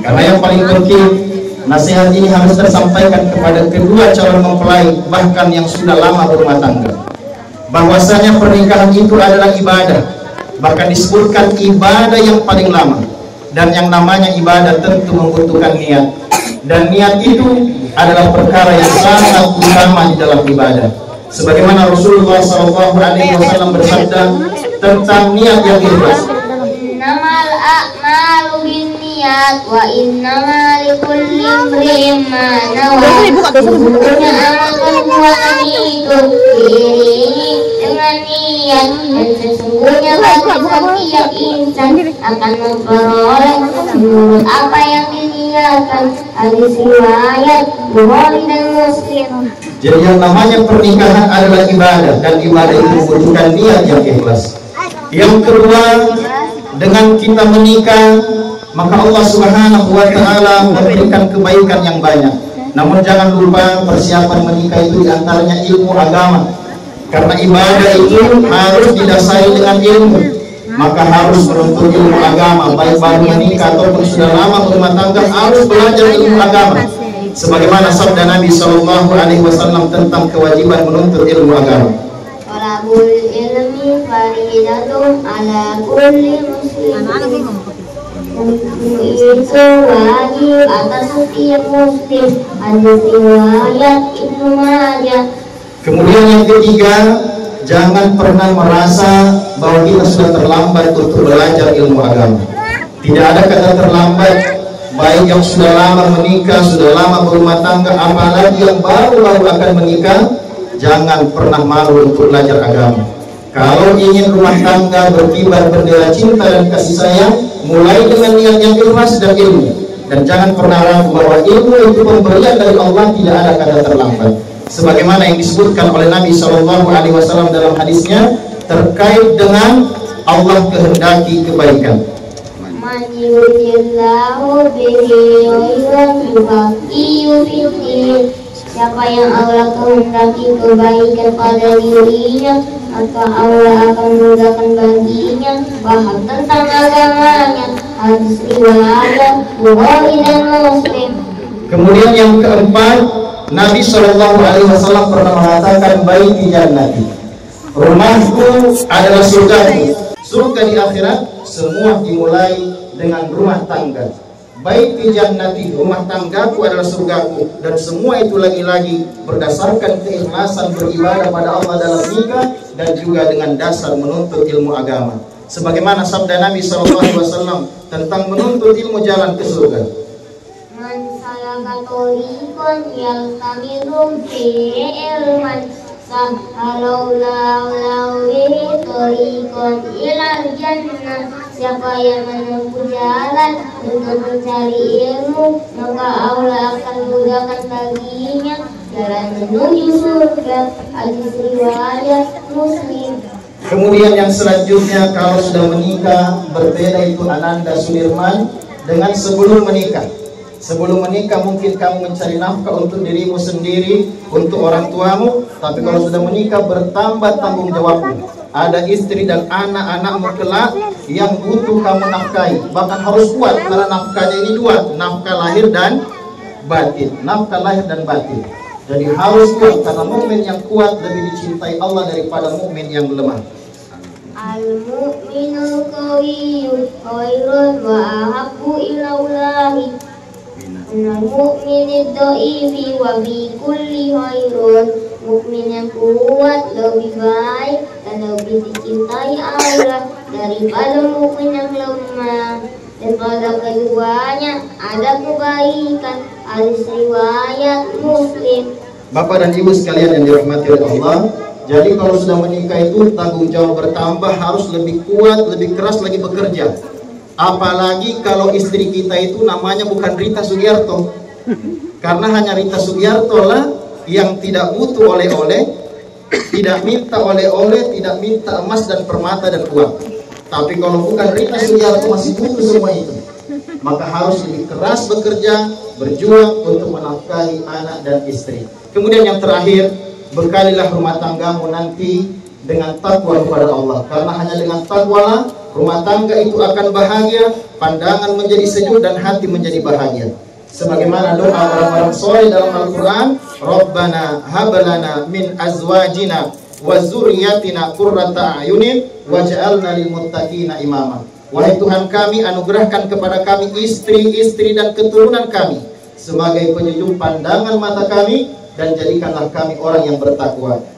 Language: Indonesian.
Karena yang paling penting, nasihat ini harus tersampaikan kepada kedua calon mempelai, bahkan yang sudah lama berumah tangga, bahwasanya pernikahan itu adalah ibadah. Bahkan disebutkan ibadah yang paling lama. Dan yang namanya ibadah tentu membutuhkan niat. Dan niat itu adalah perkara yang sangat utama di dalam ibadah. Sebagaimana Rasulullah SAW bersabda tentang niat yang ikhlas. Innamal a'malu binniyat wa innama likulli imrin ma nawa. Sesungguhnya amal itu diiringi dengan niat, dan sesungguhnya bagi setiap insan akan memperoleh menurut apa yang diniatkan. Hadis riwayat Bukhari dan Muslim. Jadi yang namanya pernikahan adalah ibadah, dan ibadah itu membutuhkan niat yang ikhlas. Yang kedua, dengan kita menikah, maka Allah Subhanahu wa Ta'ala memberikan kebaikan yang banyak. Namun jangan lupa, persiapan menikah itu diantaranya ilmu agama. Karena ibadah itu harus didasari dengan ilmu. Maka harus menuntut ilmu agama, baik baru menikah ataupun sudah lama berumah tangga, harus belajar ilmu agama. Sebagaimana sabda Nabi SAW tentang kewajiban menuntut ilmu agama. Talabul ilmi faridatun ala kulli muslim. Itu wajib atas setiap muslim. Hadis riwayat Ibnu Majah. Kemudian yang ketiga, jangan pernah merasa bahwa kita sudah terlambat untuk belajar ilmu agama. Tidak ada kata terlambat, baik yang sudah lama menikah, sudah lama berumah tangga, apalagi yang baru-baru akan menikah. Jangan pernah malu untuk belajar agama. Kalau ingin rumah tangga berkibar bendera cinta dan kasih sayang, mulai dengan niat yang ikhlas dan ilmu. Dan jangan pernah ragu bahwa ilmu itu pemberian dari Allah, tidak ada kata terlambat. Sebagaimana yang disebutkan oleh Nabi SAW dalam hadisnya terkait dengan Allah kehendaki kebaikan. Man yuridillahu bihi khairan yufaqihu fid-din. Siapa yang Allah kehendaki kebaikan pada dirinya, maka Allah akan mudahkan baginya paham tentang agamanya. Hadis riwayat Bukhari dan Muslim. Kemudian yang keempat, Nabi SAW pernah mengatakan, baiti jannati, rumahku adalah surgaku. Surga di akhirat semua dimulai dengan rumah tangga. Baiti jannati, rumah tanggaku adalah surgaku. Dan semua itu lagi-lagi berdasarkan keikhlasan beribadah pada Allah dalam nikah, dan juga dengan dasar menuntut ilmu agama. Sebagaimana sabda Nabi SAW tentang menuntut ilmu jalan ke surga. Man salaka tariqan yaltamisu fihi ilman sahhalallahu lahu tariqan ilal jannah. Siapa yang menempuh jalan untuk mencari ilmu, maka Allah akan mudahkan baginya jalan menuju surga. Hadis riwayat Muslim. Kemudian yang selanjutnya, kalau sudah menikah, berbeda itu Ananda Sudirman dengan sebelum menikah. Sebelum menikah mungkin kamu mencari nafkah untuk dirimu sendiri, untuk orang tuamu. Tapi kalau sudah menikah, bertambah tanggung jawabmu. Ada istri dan anak-anakmu kelak yang butuh kamu nafkahi. Bahkan harus kuat, karena nafkahnya ini dua, nafkah lahir dan batin. Nafkah lahir dan batin. Jadi harus kuat, karena mukmin yang kuat lebih dicintai Allah daripada mukmin yang lemah. Al-mu'minul qawiyyu khairun wa ahabbu ilallahi minal mu'minid dha'ifi wa bi kulli khairun. Mukmin yang kuat lebih baik dan lebih dicintai Allah daripada mukmin yang lemah. Dan pada keduanya ada kebaikan. Hadis riwayat Muslim. Bapak dan Ibu sekalian yang dirahmati oleh Allah, jadi kalau sudah menikah itu tanggung jawab bertambah, harus lebih kuat, lebih keras lagi bekerja. Apalagi kalau istri kita itu namanya bukan Rita Sugiarto. Karena hanya Rita Sugiarto lah yang tidak butuh oleh-oleh, tidak minta oleh-oleh, tidak minta emas dan permata dan uang. Tapi kalau bukan Rita Sugiarto masih butuh semua itu, maka harus lebih keras bekerja, berjuang untuk menafkahi anak dan istri. Kemudian yang terakhir, bekalilah rumah tanggamu nanti dengan takwa kepada Allah. Karena hanya dengan takwa rumah tangga itu akan bahagia, pandangan menjadi sejuk dan hati menjadi bahagia. Sebagaimana doa orang-orang soleh dalam Al-Quran, Rabbana habalana min azwajina wa zuriyatina qurrata a'yunin waj'alna lil muttaqina imama. Wahai Tuhan kami, anugerahkan kepada kami istri-istri dan keturunan kami sebagai penyejuk pandangan mata kami, dan jadikanlah kami orang yang bertakwa.